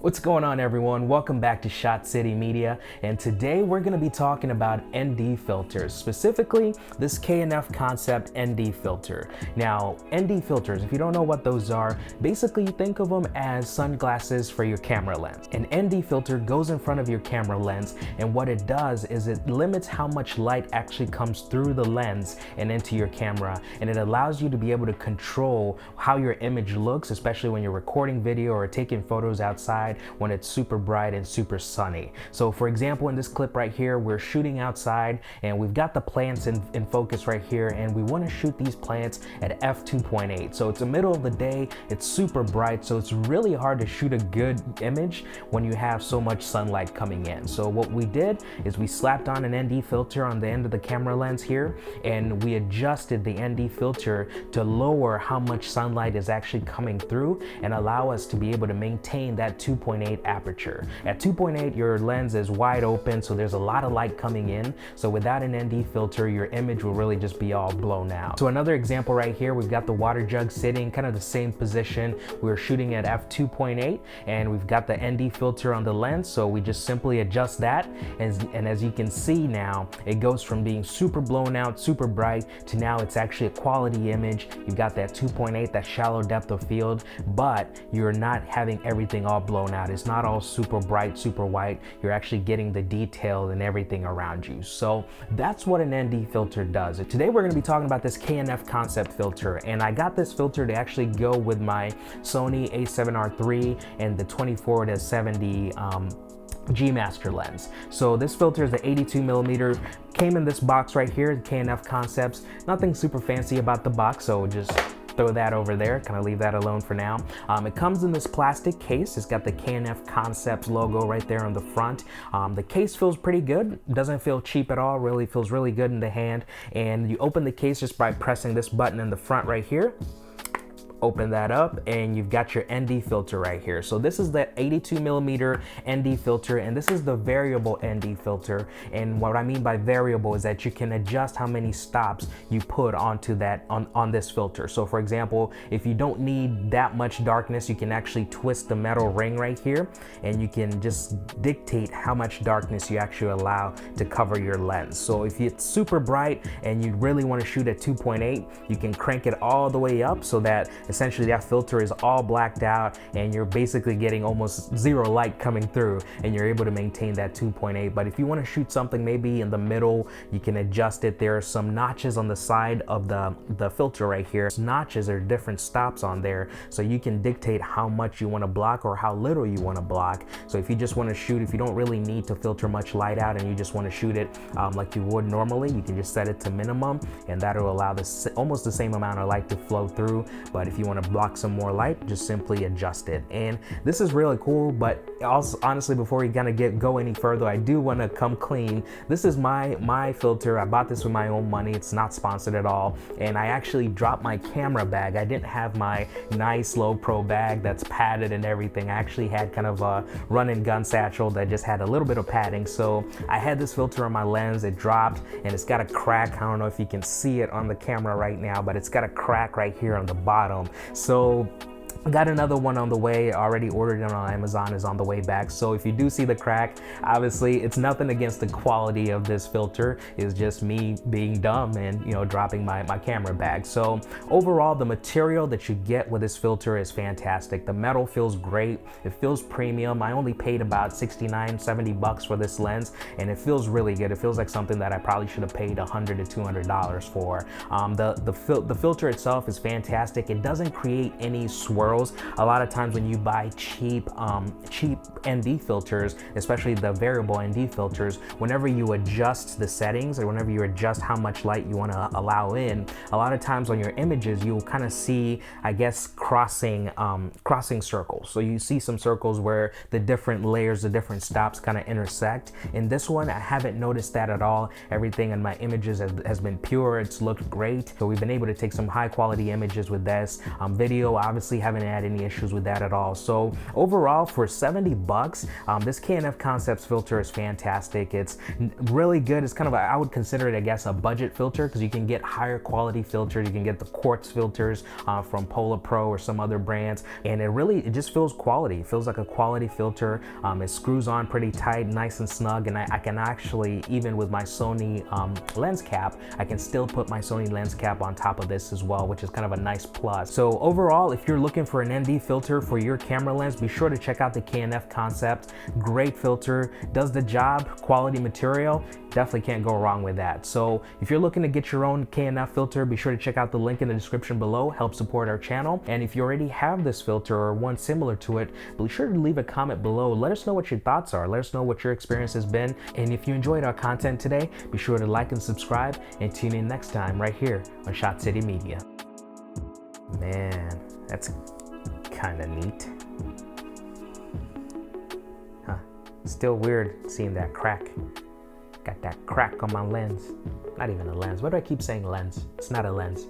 What's going on, everyone? Welcome back to Shot City Media, and today we're going to be talking about ND filters, specifically this K&F Concept ND filter. Now, ND filters, if you don't know what those are, basically think of them as sunglasses for your camera lens. An ND filter goes in front of your camera lens, and what it does is it limits how much light actually comes through the lens and into your camera, and it allows you to be able to control how your image looks, especially when you're recording video or taking photos outside when it's super bright and super sunny. So for example, in this clip right here, we're shooting outside and we've got the plants in focus right here, and we want to shoot these plants at f2.8. So it's the middle of the day, it's super bright, so it's really hard to shoot a good image when you have so much sunlight coming in. So what we did is we slapped on an ND filter on the end of the camera lens here, and we adjusted the ND filter to lower how much sunlight is actually coming through and allow us to be able to maintain that 2.8 aperture. At 2.8, your lens is wide open, so there's a lot of light coming in. So without an ND filter, your image will really just be all blown out. So another example right here, we've got the water jug sitting kind of the same position. We're shooting at f2.8 and we've got the ND filter on the lens, so we just simply adjust that, and as you can see now, it goes from being super blown out, super bright, to now it's actually a quality image. You've got that 2.8, that shallow depth of field, but you're not having everything all blown out. It's not all super bright, super white. You're actually getting the detail and everything around you. So that's what an ND filter does. Today we're going to be talking about this K&F Concept filter, and I got this filter to actually go with my Sony a7R III and the 24 to 70 G Master lens. So this filter is the 82mm, came in this box right here, the K&F Concepts. Nothing super fancy about the box, so just throw that over there, kind of leave that alone for now. It comes in this plastic case. It's got the K&F Concepts logo right there on the front. The case feels pretty good. Doesn't feel cheap at all. Really feels really good in the hand. And you open the case just by pressing this button in the front right here. Open that up and you've got your ND filter right here. So this is the 82mm ND filter, and this is the variable ND filter. And what I mean by variable is that you can adjust how many stops you put onto that on this filter. So for example, if you don't need that much darkness, you can actually twist the metal ring right here, and you can just dictate how much darkness you actually allow to cover your lens. So if it's super bright and you really want to shoot at 2.8, you can crank it all the way up so that essentially that filter is all blacked out and you're basically getting almost zero light coming through, and you're able to maintain that 2.8. But if you want to shoot something maybe in the middle, you can adjust it. There are some notches on the side of the filter right here. Those notches are different stops on there, so you can dictate how much you want to block or how little you want to block. So if you just want to shoot, if you don't really need to filter much light out and you just want to shoot it like you would normally, you can just set it to minimum, and that'll allow almost the same amount of light to flow through. But if you want to block some more light, just simply adjust it. And this is really cool. But also, honestly, before we go any further, I do want to come clean. This is my filter. I bought this with my own money. It's not sponsored at all. And I actually dropped my camera bag. I didn't have my nice low pro bag that's padded and everything. I actually had kind of a run and gun satchel that just had a little bit of padding. So I had this filter on my lens. It dropped and it's got a crack. I don't know if you can see it on the camera right now, but it's got a crack right here on the bottom. So I got another one on the way. I already ordered it on Amazon, is on the way back. So if you do see the crack, obviously it's nothing against the quality of this filter. It's just me being dumb and, you know, dropping my camera bag. So overall, the material that you get with this filter is fantastic. The metal feels great. It feels premium. I only paid about 69, 70 bucks for this lens, and it feels really good. It feels like something that I probably should have paid $100 to $200 for. The filter itself is fantastic. It doesn't create any swirl. A lot of times when you buy cheap ND filters, especially the variable ND filters, whenever you adjust the settings or whenever you adjust how much light you want to allow in, a lot of times on your images you'll kind of see, I guess, crossing circles. So you see some circles where the different layers, the different stops kind of intersect. In this one, I haven't noticed that at all. Everything in my images has been pure. It's looked great. So we've been able to take some high quality images with this. Video, obviously haven't haven't had any issues with that at all. So overall, for 70 bucks, this K&F Concepts filter is fantastic. It's really good. It's kind of I would consider it, I guess, a budget filter, because you can get higher quality filters. You can get the quartz filters from Polar Pro or some other brands, and it just feels quality. It feels like a quality filter. It screws on pretty tight, nice and snug, and I can actually, even with my Sony lens cap, I can still put my Sony lens cap on top of this as well, which is kind of a nice plus. So overall, if you're looking for an ND filter for your camera lens, be sure to check out the K&F Concept. Great filter, does the job, quality material, definitely can't go wrong with that. So if you're looking to get your own K&F filter, be sure to check out the link in the description below, help support our channel. And if you already have this filter or one similar to it, be sure to leave a comment below. Let us know what your thoughts are. Let us know what your experience has been. And if you enjoyed our content today, be sure to like and subscribe, and tune in next time right here on Shot City Media. Man, that's kind of neat. Huh. Still weird seeing that crack. Got that crack on my lens. Not even a lens. Why do I keep saying lens? It's not a lens.